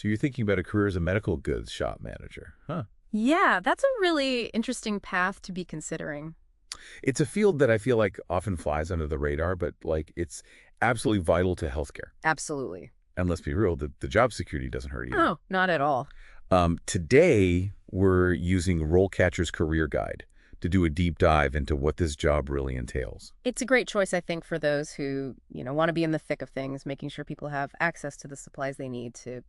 So you're thinking about a career as a medical goods shop manager, huh? Yeah, that's a really interesting path to be considering. It's a field that I feel like often flies under the radar, but it's absolutely vital to healthcare. Absolutely. And let's be real, the job security doesn't hurt either. Oh, not at all. Today, we're using RoleCatcher's Career Guide to do a deep dive into what this job really entails. It's a great choice, I think, for those who, want to be in the thick of things, making sure people have access to the supplies they need to,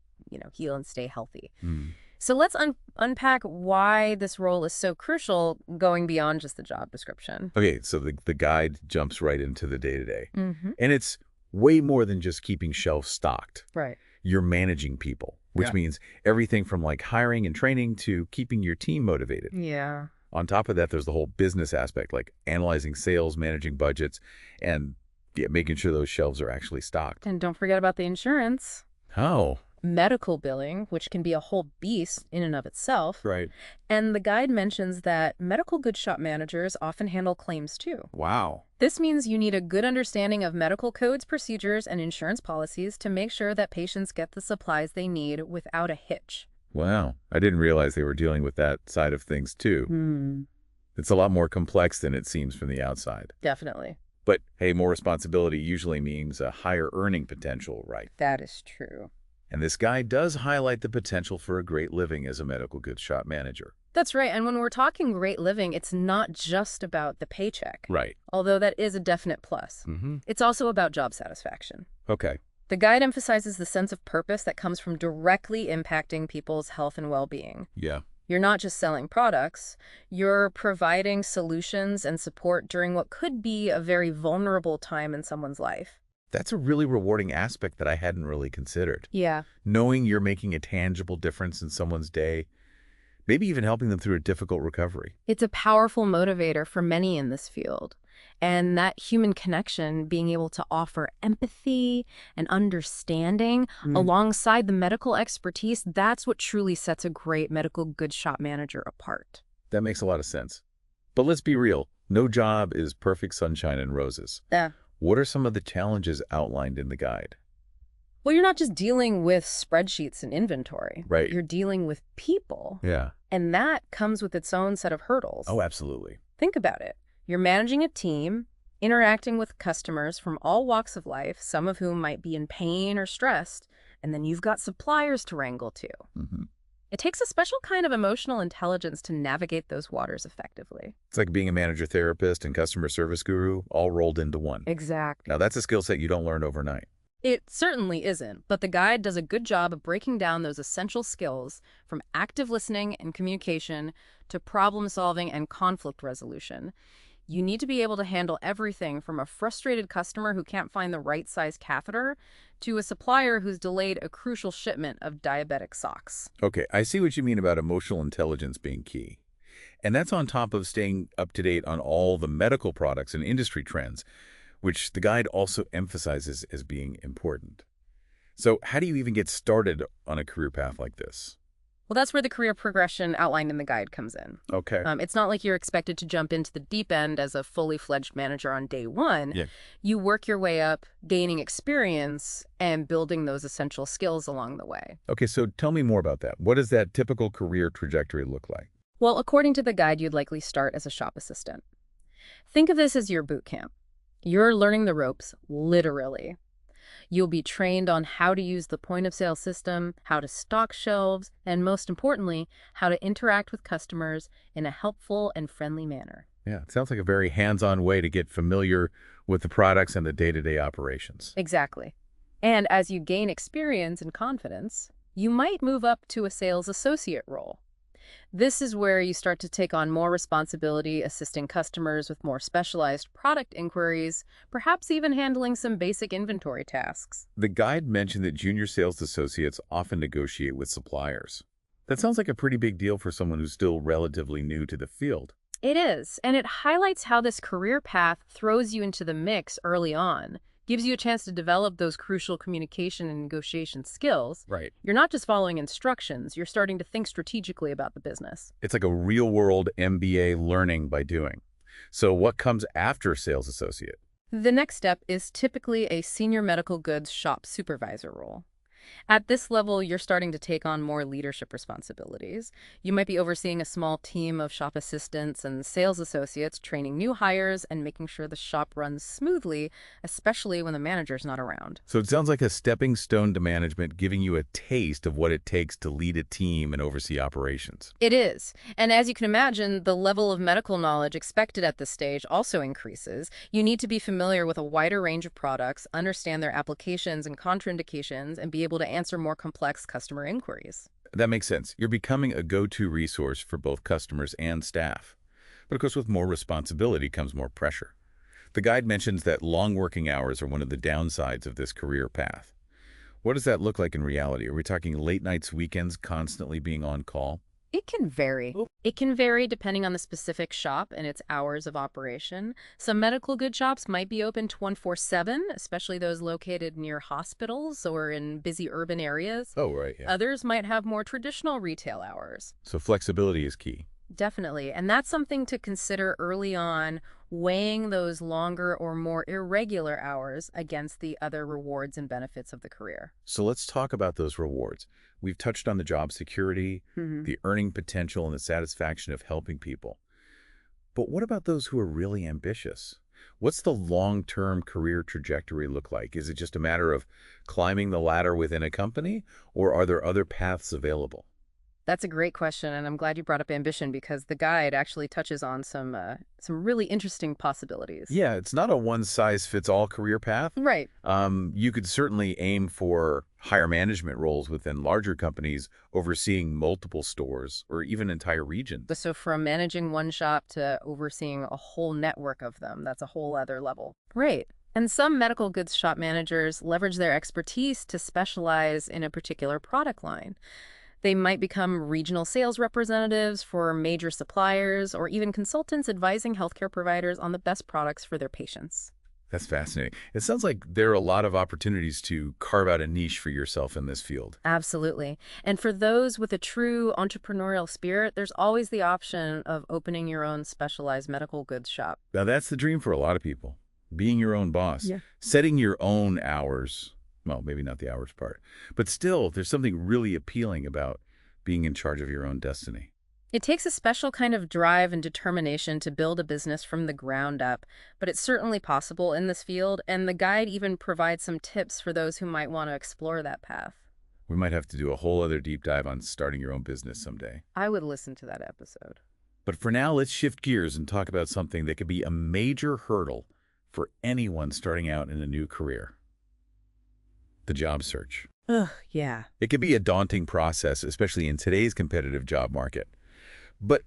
heal and stay healthy. Hmm. So let's unpack why this role is so crucial, going beyond just the job description. Okay, so the guide jumps right into the day-to-day. Mm-hmm. And it's way more than just keeping shelves stocked. Right. You're managing people, which means everything from hiring and training to keeping your team motivated. Yeah. On top of that, there's the whole business aspect, like analyzing sales, managing budgets, and making sure those shelves are actually stocked. And don't forget about the insurance. How? Medical billing, which can be a whole beast in and of itself. Right. And the guide mentions that medical goods shop managers often handle claims too. Wow. This means you need a good understanding of medical codes, procedures, and insurance policies to make sure that patients get the supplies they need without a hitch. Wow. I didn't realize they were dealing with that side of things too. It's a lot more complex than it seems from the outside. Definitely. But hey, more responsibility usually means a higher earning potential, right? That is true. And this guide does highlight the potential for a great living as a medical goods shop manager. That's right. And when we're talking great living, it's not just about the paycheck. Right. Although that is a definite plus. It's also about job satisfaction. Okay. The guide emphasizes the sense of purpose that comes from directly impacting people's health and well-being. Yeah. You're not just selling products, you're providing solutions and support during what could be a very vulnerable time in someone's life. That's a really rewarding aspect that I hadn't really considered. Yeah. Knowing you're making a tangible difference in someone's day, maybe even helping them through a difficult recovery. It's a powerful motivator for many in this field. And that human connection, being able to offer empathy and understanding alongside the medical expertise, that's what truly sets a great medical goods shop manager apart. That makes a lot of sense. But let's be real, no job is perfect sunshine and roses. Yeah. What are some of the challenges outlined in the guide? Well, you're not just dealing with spreadsheets and inventory. Right. You're dealing with people. Yeah. And that comes with its own set of hurdles. Oh, absolutely. Think about it. You're managing a team, interacting with customers from all walks of life, some of whom might be in pain or stressed, and then you've got suppliers to wrangle too. It takes a special kind of emotional intelligence to navigate those waters effectively. It's like being a manager therapist and customer service guru all rolled into one. Exactly. Now, that's a skill set you don't learn overnight. It certainly isn't, but the guide does a good job of breaking down those essential skills from active listening and communication to problem solving and conflict resolution. You need to be able to handle everything from a frustrated customer who can't find the right size catheter to a supplier who's delayed a crucial shipment of diabetic socks. Okay, I see what you mean about emotional intelligence being key. And that's on top of staying up to date on all the medical products and industry trends, which the guide also emphasizes as being important. So how do you even get started on a career path like this? Well, that's where the career progression outlined in the guide comes in. Okay. It's not like you're expected to jump into the deep end as a fully fledged manager on day one. Yeah. You work your way up, gaining experience and building those essential skills along the way. Okay, so tell me more about that. What does that typical career trajectory look like? Well, according to the guide, you'd likely start as a shop assistant. Think of this as your boot camp. You're learning the ropes, literally. You'll be trained on how to use the point-of-sale system, how to stock shelves, and most importantly, how to interact with customers in a helpful and friendly manner. Yeah, it sounds like a very hands-on way to get familiar with the products and the day-to-day operations. Exactly. And as you gain experience and confidence, you might move up to a sales associate role. This is where you start to take on more responsibility, assisting customers with more specialized product inquiries, perhaps even handling some basic inventory tasks. The guide mentioned that junior sales associates often negotiate with suppliers. That sounds like a pretty big deal for someone who's still relatively new to the field. It is, and it highlights how this career path throws you into the mix early on, gives you a chance to develop those crucial communication and negotiation skills. Right. You're not just following instructions, you're starting to think strategically about the business. It's like a real-world MBA learning by doing. So what comes after sales associate? The next step is typically a senior medical goods shop supervisor role. At this level, you're starting to take on more leadership responsibilities. You might be overseeing a small team of shop assistants and sales associates, training new hires and making sure the shop runs smoothly, especially when the manager's not around. So it sounds like a stepping stone to management, giving you a taste of what it takes to lead a team and oversee operations. It is. And as you can imagine, the level of medical knowledge expected at this stage also increases. You need to be familiar with a wider range of products, understand their applications and contraindications, and be able to answer more complex customer inquiries. That makes sense. You're becoming a go-to resource for both customers and staff. But of course, with more responsibility comes more pressure. The guide mentions that long working hours are one of the downsides of this career path. What does that look like in reality? Are we talking late nights, weekends, constantly being on call? It can vary. Oh. It can vary depending on the specific shop and its hours of operation. Some medical goods shops might be open 24/7, especially those located near hospitals or in busy urban areas. Oh, right, yeah. Others might have more traditional retail hours. So flexibility is key. Definitely. And that's something to consider early on, weighing those longer or more irregular hours against the other rewards and benefits of the career. So let's talk about those rewards. We've touched on the job security, Mhm. the earning potential, and the satisfaction of helping people. But what about those who are really ambitious? What's the long-term career trajectory look like? Is it just a matter of climbing the ladder within a company, or are there other paths available? That's a great question, and I'm glad you brought up ambition because the guide actually touches on some really interesting possibilities. Yeah, it's not a one-size-fits-all career path. Right. You could certainly aim for higher management roles within larger companies, overseeing multiple stores or even entire regions. So from managing one shop to overseeing a whole network of them, that's a whole other level. Right. And some medical goods shop managers leverage their expertise to specialize in a particular product line. They might become regional sales representatives for major suppliers or even consultants advising healthcare providers on the best products for their patients. That's fascinating. It sounds like there are a lot of opportunities to carve out a niche for yourself in this field. Absolutely. And for those with a true entrepreneurial spirit, there's always the option of opening your own specialized medical goods shop. Now, that's the dream for a lot of people, being your own boss, Yeah. setting your own hours. Well, maybe not the hours part, but still, there's something really appealing about being in charge of your own destiny. It takes a special kind of drive and determination to build a business from the ground up, but it's certainly possible in this field, and the guide even provides some tips for those who might want to explore that path. We might have to do a whole other deep dive on starting your own business someday. I would listen to that episode. But for now, let's shift gears and talk about something that could be a major hurdle for anyone starting out in a new career: the job search. Ugh, yeah. It can be a daunting process, especially in today's competitive job market. But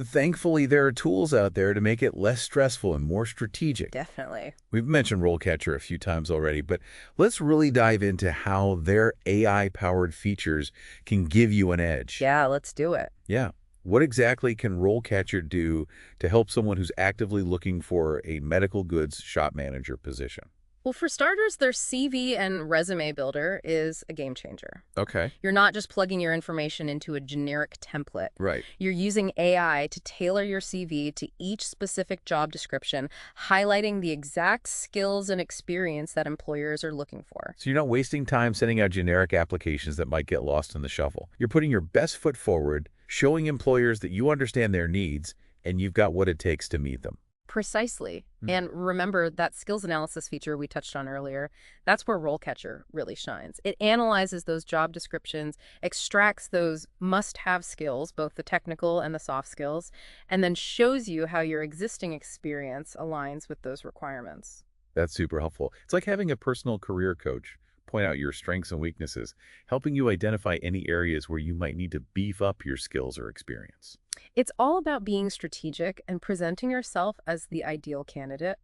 thankfully, there are tools out there to make it less stressful and more strategic. Definitely. We've mentioned RoleCatcher a few times already, but let's really dive into how their AI-powered features can give you an edge. Yeah, let's do it. Yeah. What exactly can RoleCatcher do to help someone who's actively looking for a medical goods shop manager position? Well, for starters, their CV and resume builder is a game changer. Okay. You're not just plugging your information into a generic template. Right. You're using AI to tailor your CV to each specific job description, highlighting the exact skills and experience that employers are looking for. So you're not wasting time sending out generic applications that might get lost in the shuffle. You're putting your best foot forward, showing employers that you understand their needs, and you've got what it takes to meet them. Precisely. And remember that skills analysis feature we touched on earlier, that's where RoleCatcher really shines. It analyzes those job descriptions, extracts those must-have skills, both the technical and the soft skills, and then shows you how your existing experience aligns with those requirements. That's super helpful. It's like having a personal career coach point out your strengths and weaknesses, helping you identify any areas where you might need to beef up your skills or experience. It's all about being strategic and presenting yourself as the ideal candidate.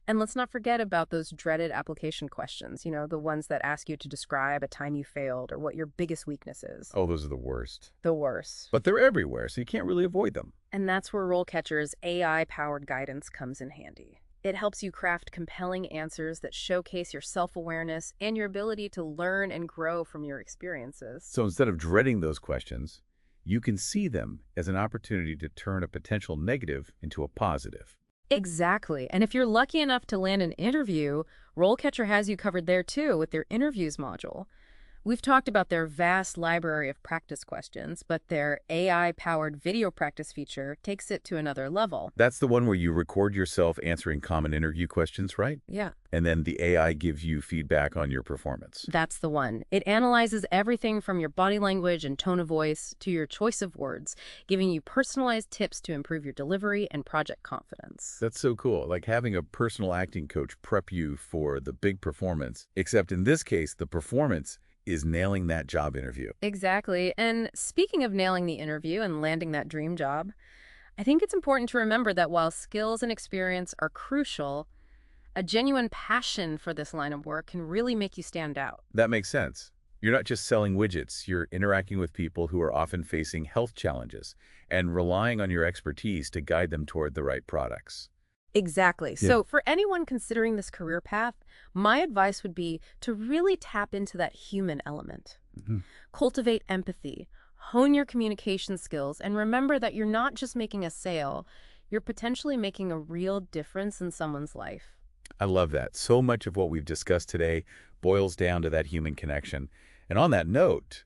And let's not forget about those dreaded application questions, the ones that ask you to describe a time you failed or what your biggest weakness is. Oh, those are the worst. The worst. But they're everywhere, so you can't really avoid them. And that's where RoleCatcher's AI-powered guidance comes in handy. It helps you craft compelling answers that showcase your self-awareness and your ability to learn and grow from your experiences. So instead of dreading those questions, you can see them as an opportunity to turn a potential negative into a positive. Exactly. And if you're lucky enough to land an interview, RoleCatcher has you covered there too with their interviews module. We've talked about their vast library of practice questions, but their AI-powered video practice feature takes it to another level. That's the one where you record yourself answering common interview questions, right? Yeah. And then the AI gives you feedback on your performance. That's the one. It analyzes everything from your body language and tone of voice to your choice of words, giving you personalized tips to improve your delivery and project confidence. That's so cool, like having a personal acting coach prep you for the big performance, except in this case, the performance is nailing that job interview. Exactly. And speaking of nailing the interview and landing that dream job, I think it's important to remember that while skills and experience are crucial, a genuine passion for this line of work can really make you stand out. That makes sense. You're not just selling widgets, you're interacting with people who are often facing health challenges and relying on your expertise to guide them toward the right products. Exactly. Yeah. So, for anyone considering this career path, my advice would be to really tap into that human element. Mhm. Cultivate empathy, hone your communication skills, and remember that you're not just making a sale, you're potentially making a real difference in someone's life. I love that. So much of what we've discussed today boils down to that human connection. And on that note,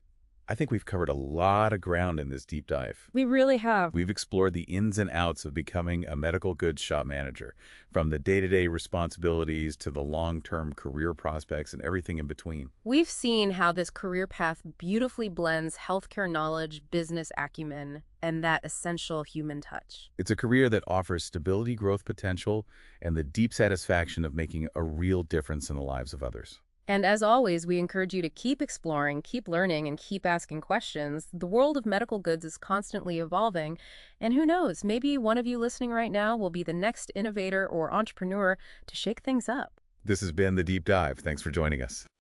I think we've covered a lot of ground in this deep dive. We really have. We've explored the ins and outs of becoming a medical goods shop manager, from the day-to-day responsibilities to the long-term career prospects and everything in between. We've seen how this career path beautifully blends healthcare knowledge, business acumen, and that essential human touch. It's a career that offers stability, growth potential, and the deep satisfaction of making a real difference in the lives of others. And as always, we encourage you to keep exploring, keep learning, and keep asking questions. The world of medical goods is constantly evolving, and who knows, maybe one of you listening right now will be the next innovator or entrepreneur to shake things up. This has been The Deep Dive. Thanks for joining us.